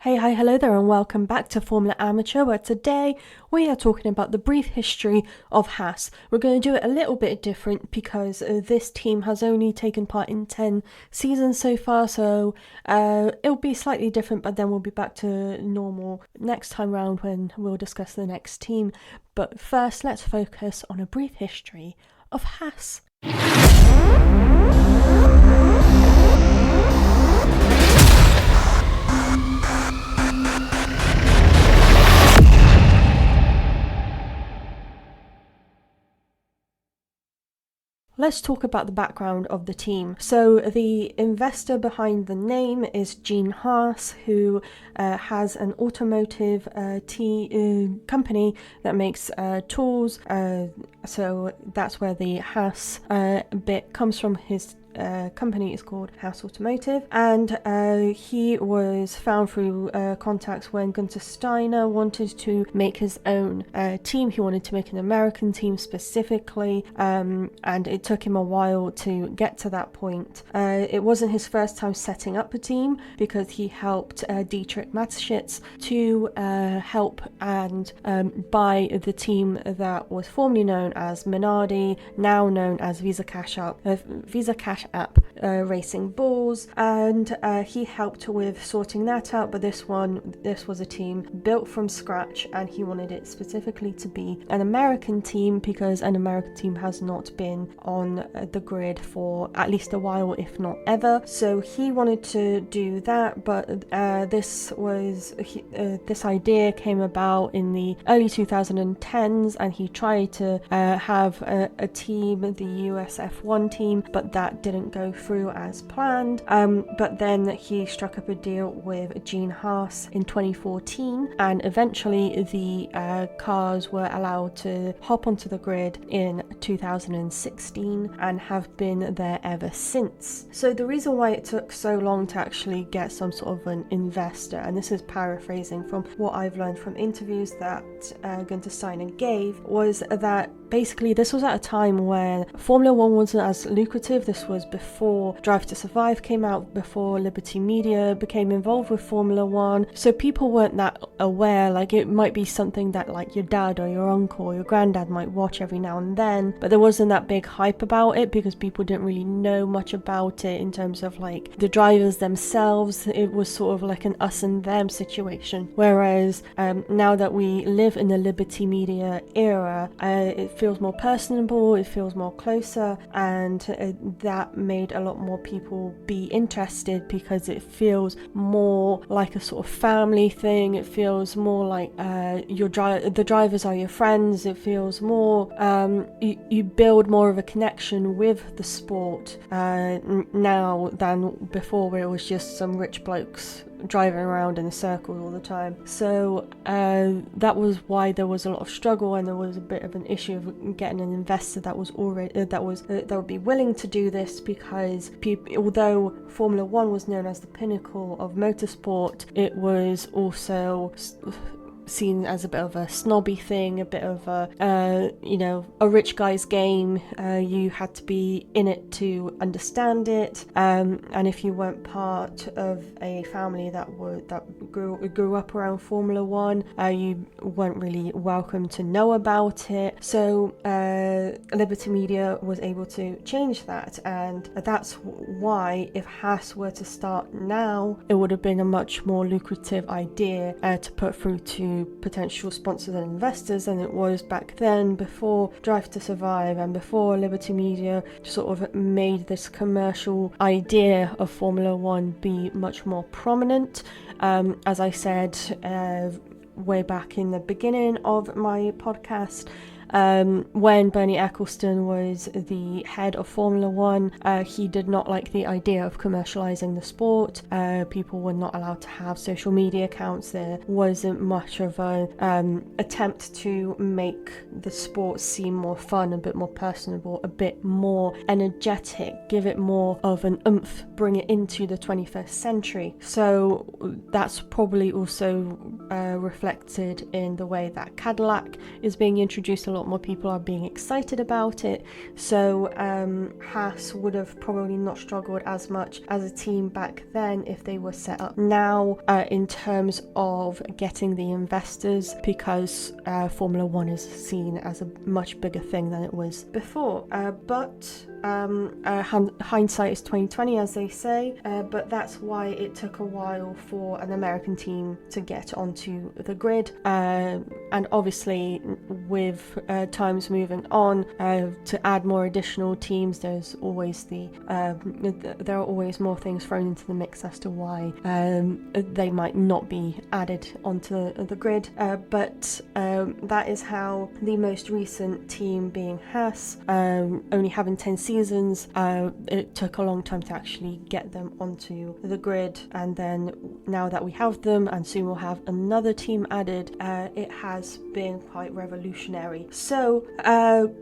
Hey, hi, hello there, and welcome back to Formula Amateur, where today we are talking about the brief history of Haas. We're going to do it a little bit different because this team has only taken part in 10 seasons so far, so it'll be slightly different, but then we'll be back to normal next time round when we'll discuss the next team. But first, let's focus on a brief history of Haas. Let's talk about the background of the team. So the investor behind the name is Gene Haas, who has an automotive company that makes tools. So that's where the Haas bit comes from. His company is called Haas Automotive, and he was found through contacts when Gunther Steiner wanted to make his own team. He wanted to make an American team specifically, and it took him a while to get to that point. It wasn't his first time setting up a team because he helped Dietrich Mateschitz to help and buy the team that was formerly known as Minardi, now known as Visa Cash App Racing Bulls, and he helped with sorting that out. But this was a team built from scratch, and he wanted it specifically to be an American team because an American team has not been on the grid for at least a while, if not ever. So he wanted to do that, but this idea came about in the early 2010s, and he tried to have a team, the US F1 team, but that didn't go through as planned. But then he struck up a deal with Gene Haas in 2014, and eventually the cars were allowed to hop onto the grid in 2016 and have been there ever since. So the reason why it took so long to actually get some sort of an investor, and this is paraphrasing from what I've learned from interviews that Gunther Steiner gave, was that basically this was at a time where Formula One wasn't as lucrative. This was before Drive to Survive came out, before Liberty Media became involved with Formula One, so people weren't that aware. Like, it might be something that like your dad or your uncle or your granddad might watch every now and then, but there wasn't that big hype about it because people didn't really know much about it in terms of like the drivers themselves. It was sort of like an us and them situation, whereas now that we live in the Liberty Media era, it feels more personable, it feels more closer, and that made a lot more people be interested because it feels more like a sort of family thing. It feels more like the drivers are your friends. It feels more you build more of a connection with the sport now than before, where it was just some rich blokes driving around in a circle all the time. So that was why there was a lot of struggle, and there was a bit of an issue of getting an investor that would be willing to do this, because although Formula One was known as the pinnacle of motorsport, it was also seen as a bit of a snobby thing, a bit of a rich guy's game. You had to be in it to understand it, and if you weren't part of a family that grew up around Formula One, you weren't really welcome to know about it. So Liberty Media was able to change that, and that's why if Haas were to start now, it would have been a much more lucrative idea to put through to potential sponsors and investors than it was back then, before Drive to Survive and before Liberty Media sort of made this commercial idea of Formula One be much more prominent. As I said way back in the beginning of my podcast, when Bernie Ecclestone was the head of Formula One, he did not like the idea of commercializing the sport. People were not allowed to have social media accounts. There wasn't much of an attempt to make the sport seem more fun, a bit more personable, a bit more energetic, give it more of an oomph, bring it into the 21st century. So that's probably also reflected in the way that Cadillac is being introduced. A lot more people are being excited about it. So Haas would have probably not struggled as much as a team back then if they were set up now in terms of getting the investors, because Formula One is seen as a much bigger thing than it was before. But hindsight is 2020, as they say, but that's why it took a while for an American team to get onto the grid, and obviously with times moving on, to add more additional teams, there's always there are always more things thrown into the mix as to why they might not be added onto the grid, but that is how the most recent team, being Haas, only having 10 seasons, it took a long time to actually get them onto the grid, and then now that we have them and soon we'll have another team added, it has been quite revolutionary. So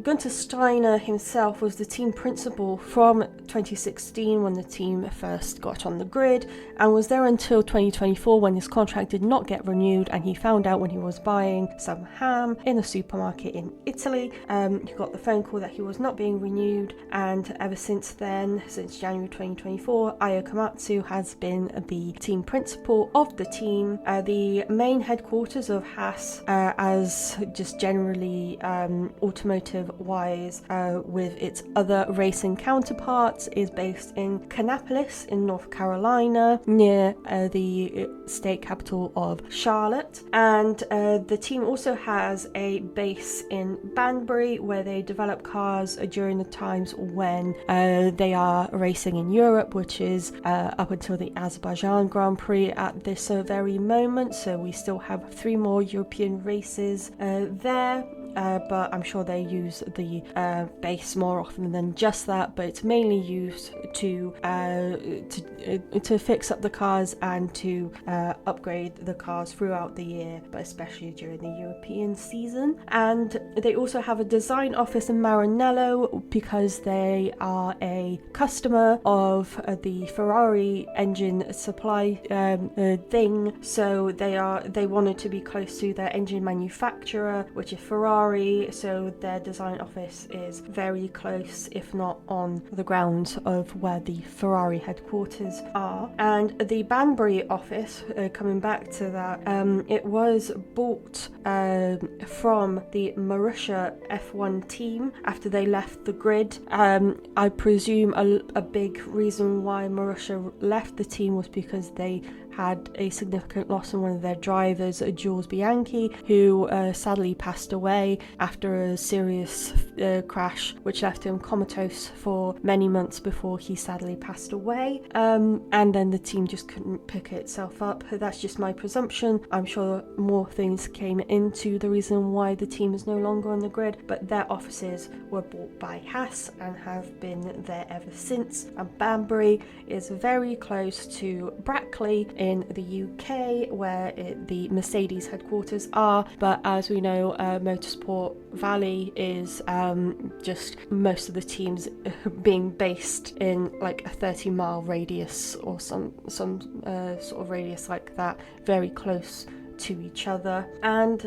Gunther Steiner himself was the team principal from 2016 when the team first got on the grid, and was there until 2024 when his contract did not get renewed, and he found out when he was buying some ham in a supermarket in Italy. He got the phone call that he was not being renewed, and ever since then, since January 2024, Ayo Komatsu has been the team principal of the team. The main headquarters of Haas, as just generally automotive wise, with its other racing counterparts, is based in Kannapolis in North Carolina, near the state capital of Charlotte. And the team also has a base in Banbury, where they develop cars during the times when they are racing in Europe, which is up until the Azerbaijan Grand Prix at this very moment. So we still have 3 more European races there. But I'm sure they use the base more often than just that, but it's mainly used to fix up the cars and to upgrade the cars throughout the year, but especially during the European season. And they also have a design office in Maranello because they are a customer of the Ferrari engine supply thing, so they wanted to be close to their engine manufacturer, which is Ferrari. So their design office is very close, if not on the grounds of where the Ferrari headquarters are. And the Banbury office, coming back to that, it was bought from the Marussia F1 team after they left the grid. I presume a big reason why Marussia left the team was because they had a significant loss in one of their drivers, Jules Bianchi, who sadly passed away after a serious crash, which left him comatose for many months before he sadly passed away. And then the team just couldn't pick itself up. That's just my presumption. I'm sure more things came into the reason why the team is no longer on the grid, but their offices were bought by Haas and have been there ever since. And Banbury is very close to Brackley in the UK, where the Mercedes headquarters are, but as we know, Motorsport Valley is just most of the teams being based in like a 30-mile radius or some sort of radius like that, very close to each other. And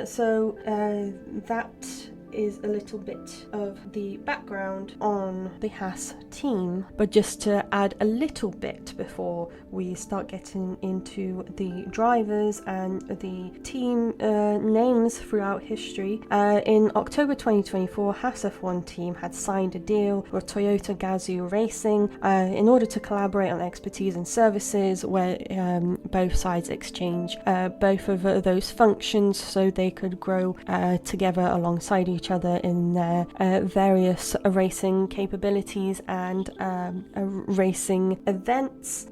so that is a little bit of the background on the Haas team. But just to add a little bit before we start getting into the drivers and the team names throughout history, in October 2024, Haas F1 team had signed a deal with Toyota Gazoo Racing in order to collaborate on expertise and services, where both sides exchange both of those functions so they could grow together alongside each other in their various racing capabilities and racing events.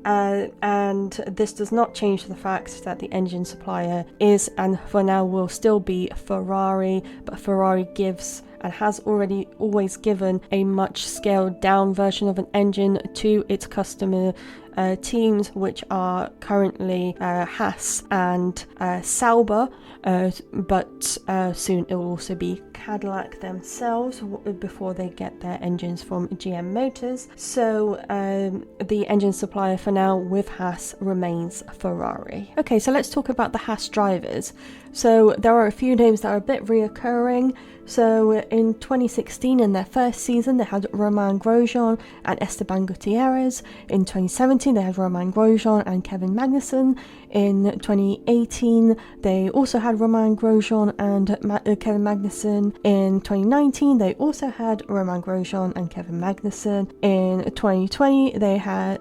And this does not change the fact that the engine supplier is, and for now will still be, Ferrari, but Ferrari gives and has always given a much scaled down version of an engine to its customer teams, which are currently Haas and Sauber, but soon it will also be Cadillac themselves before they get their engines from GM Motors. So the engine supplier for now with Haas remains Ferrari. Okay, so let's talk about the Haas drivers. So there are a few names that are a bit reoccurring. So in 2016, in their first season, they had Romain Grosjean and Esteban Gutierrez. In 2017, they had Romain Grosjean and Kevin Magnussen. In 2018, they also had Romain Grosjean and Kevin Magnussen. In 2019, they also had Romain Grosjean and Kevin Magnussen. In 2020, they had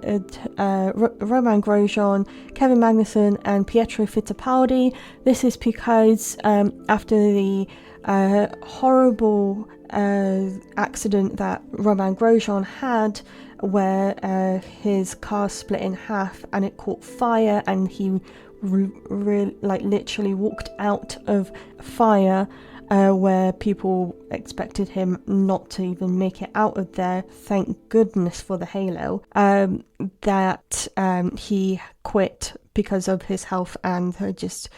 Romain Grosjean, Kevin Magnussen, and Pietro Fittipaldi. This is because after the horrible accident that Romain Grosjean had, where his car split in half and it caught fire, and he literally walked out of fire, where people expected him not to even make it out of there. Thank goodness for the halo. That he quit because of his health and just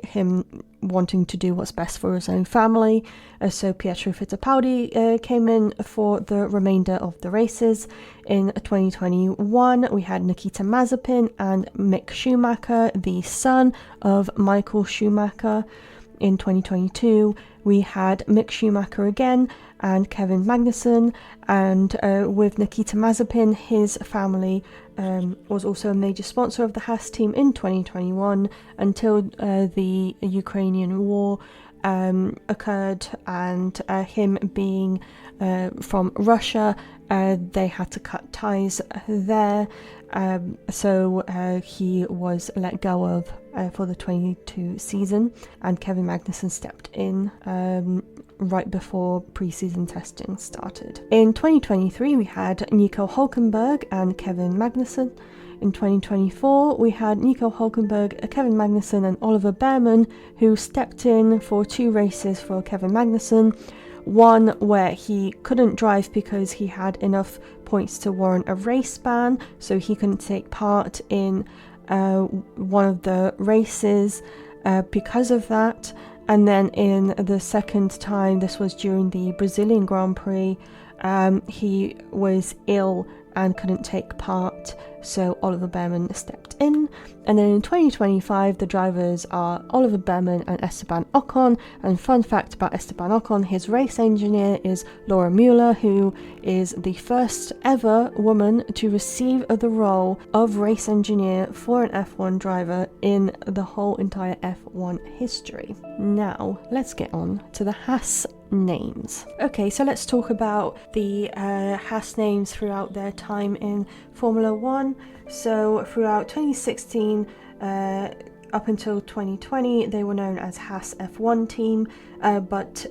him wanting to do what's best for his own family. So Pietro Fittipaldi came in for the remainder of the races. In 2021, we had Nikita Mazepin and Mick Schumacher, the son of Michael Schumacher. In 2022, we had Mick Schumacher again and Kevin Magnussen, and with Nikita Mazepin, his family was also a major sponsor of the Haas team in 2021 until the Ukrainian war occurred, and him being from Russia, they had to cut ties there, so he was let go of for the 22 season, and Kevin Magnussen stepped in right before pre-season testing started. In 2023, we had Nico Hülkenberg and Kevin Magnussen. In 2024, we had Nico Hülkenberg, Kevin Magnussen, and Oliver Behrman, who stepped in for 2 races for Kevin Magnussen. One where he couldn't drive because he had enough points to warrant a race ban, so he couldn't take part in one of the races because of that. And then in the second time, this was during the Brazilian Grand Prix, he was ill and couldn't take part, so Oliver Behrman stepped in. And then in 2025, the drivers are Oliver Behrman and Esteban Ocon. And fun fact about Esteban Ocon, his race engineer is Laura Mueller, who is the first ever woman to receive the role of race engineer for an F1 driver in the whole entire F1 history. Now, let's get on to the Haas names. Okay, so let's talk about the Haas names throughout their time in Formula 1. So throughout 2016 up until 2020, they were known as Haas F1 team, but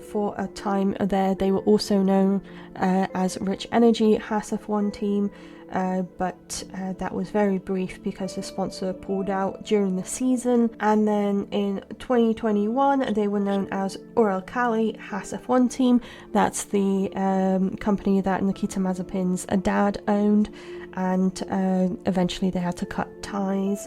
for a time there they were also known as Rich Energy Haas F1 team, but that was very brief because the sponsor pulled out during the season. And then in 2021, they were known as Uralkali Haas F1 team. That's the company that Nikita Mazepin's dad owned, and eventually they had to cut ties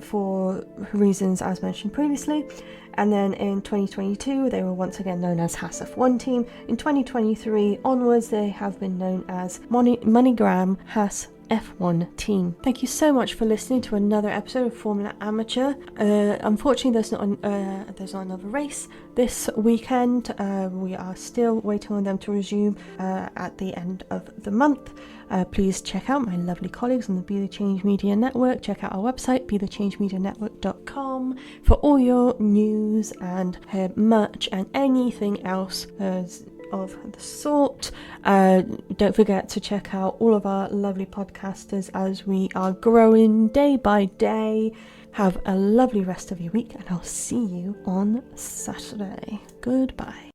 for reasons as mentioned previously. And then in 2022, they were once again known as Haas F1 team. In 2023 onwards, they have been known as MoneyGram Haas F1 team. Thank you so much for listening to another episode of Formula Amateur. Unfortunately, there's not another race this weekend. We are still waiting on them to resume at the end of the month. Please check out my lovely colleagues on the Be The Change Media Network. Check out our website, BeTheChangeMediaNetwork.com, for all your news and merch and anything else of the sort. Don't forget to check out all of our lovely podcasters as we are growing day by day. Have a lovely rest of your week, and I'll see you on Saturday. Goodbye.